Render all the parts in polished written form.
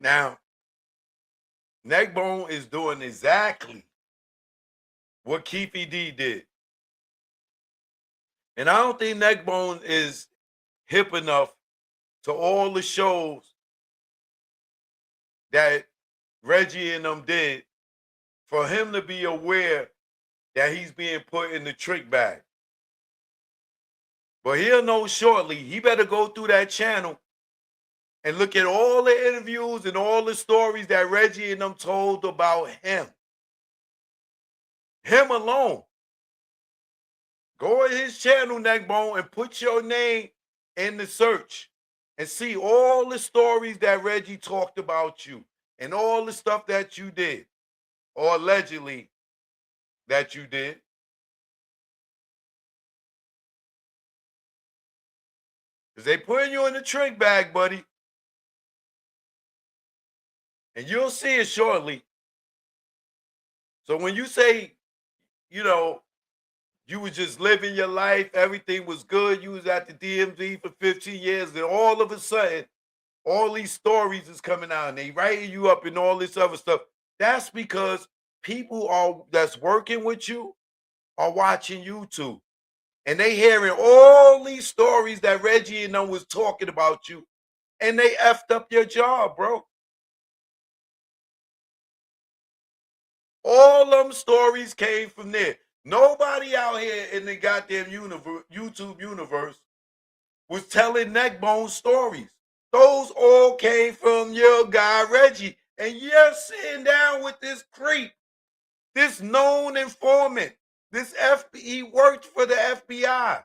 Now, Neckbone is doing exactly what Keefy D did. And I don't think Neckbone is hip enough to all the shows that Reggie and them did for him to be aware that he's being put in the trick bag. But he'll know shortly. He better go through that channel and look at all the interviews and all the stories that Reggie and them told about him. Him alone. Go to his channel, Neckbone, and put your name in the search and see all the stories that Reggie talked about you and all the stuff that you did or allegedly that you did. Because they putting you in the trick bag, buddy. And you'll see it shortly. So when you say, you know, you was just living your life, everything was good, you was at the DMV for 15 years, and all of a sudden, all these stories is coming out and they writing you up and all this other stuff. That's because people are that's working with you are watching YouTube. And they hearing all these stories that Reggie and them was talking about you, and they effed up your job, bro. All them stories came from there. Nobody out here in the goddamn universe, YouTube universe was telling Neckbone stories. Those all came from your guy Reggie. And you're sitting down with this creep, this known informant, this he worked for the FBI.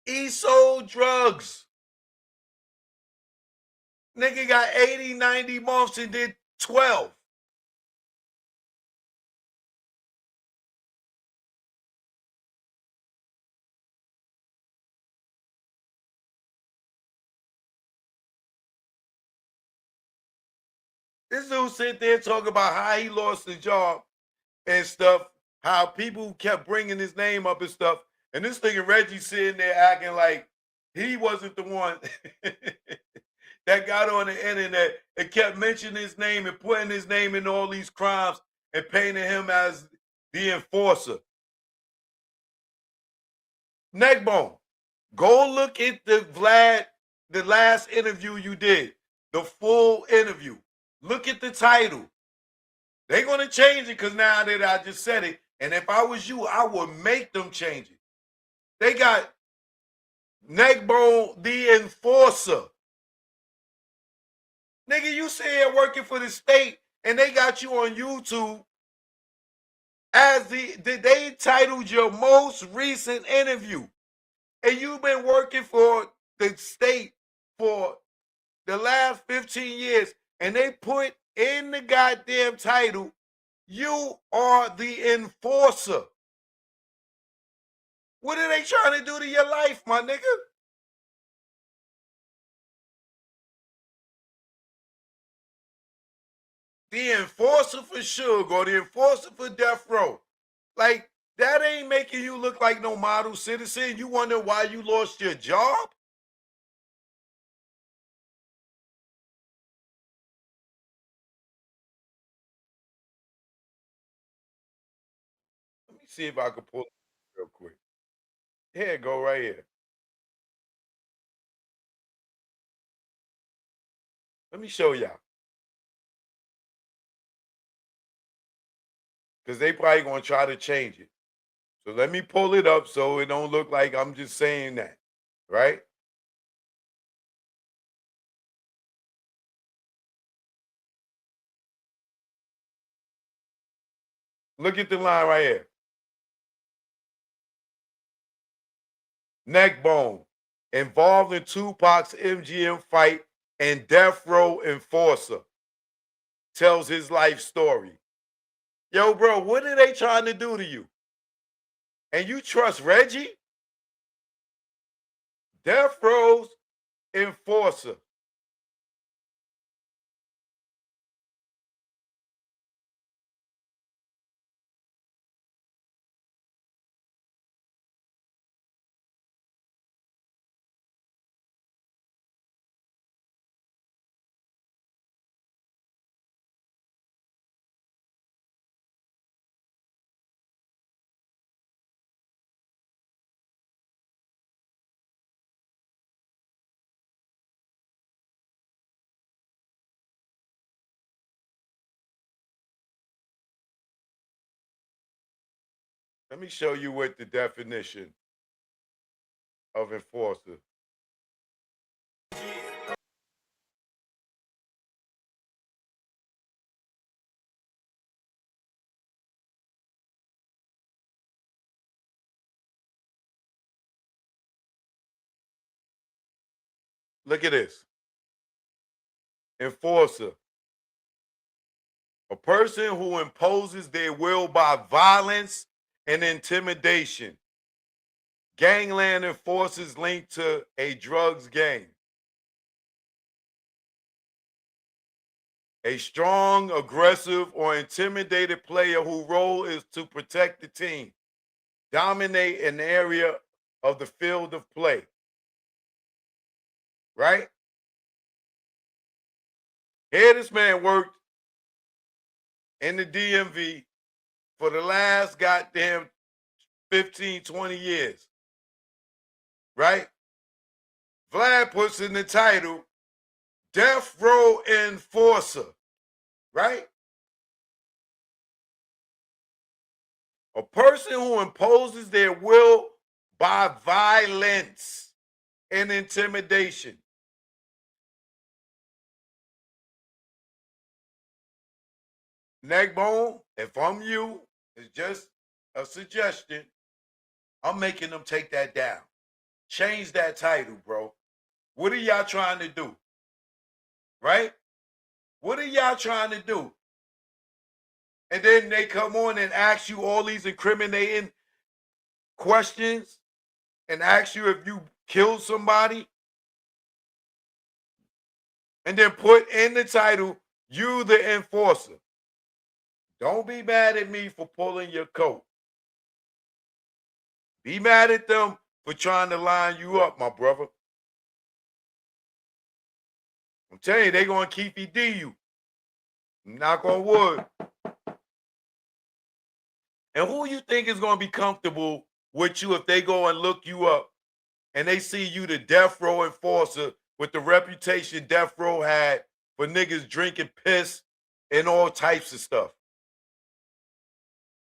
He sold drugs. Nigga got 80, 90 months and did 12. This dude sit there talking about how he lost his job and stuff, how people kept bringing his name up and stuff. And this thing Reggie sitting there acting like he wasn't the one that got on the internet and kept mentioning his name and putting his name in all these crimes and painting him as the enforcer. Neckbone, go look at the last interview you did, the full interview. Look at the title. They're going to change it because now that I just said it, and if I was you, I would make them change it. They got Neckbone the enforcer. Nigga, you sit here working for the state and they got you on YouTube as they titled your most recent interview. And you've been working for the state for the last 15 years. And they put in the goddamn title, you are the enforcer. What are they trying to do to your life, my nigga? The enforcer for sugar or the enforcer for death row. Like, that ain't making you look like no model citizen. You wonder why you lost your job? Let me see if I can pull it real quick. Here, go right here. Let me show y'all. Because they probably gonna try to change it. So let me pull it up so it don't look like I'm just saying that. Right? Look at the line right here. Neckbone, involved in Tupac's MGM fight and death row enforcer, tells his life story. Yo, bro, what are they trying to do to you? And you trust Reggie? Death row's enforcer. Let me show you what the definition of enforcer. Look at this. Enforcer. A person who imposes their will by violence and intimidation. Gangland enforcers linked to a drugs gang. A strong, aggressive, or intimidated player whose role is to protect the team, dominate an area of the field of play. Right? Here, this man worked in the DMV for the last goddamn 15, 20 years. Right? Vlad puts in the title Death Row Enforcer. Right? A person who imposes their will by violence and intimidation. Neckbone, if I'm you, it's just a suggestion. I'm making them take that down. Change that title, bro. What are y'all trying to do? Right? What are y'all trying to do? And then they come on and ask you all these incriminating questions and ask you if you killed somebody. And then put in the title, you the enforcer. Don't be mad at me for pulling your coat. Be mad at them for trying to line you up, my brother. I'm telling you, they're going to keep you. Knock on wood. And who you think is going to be comfortable with you if they go and look you up and they see you the death row enforcer with the reputation death row had for niggas drinking piss and all types of stuff?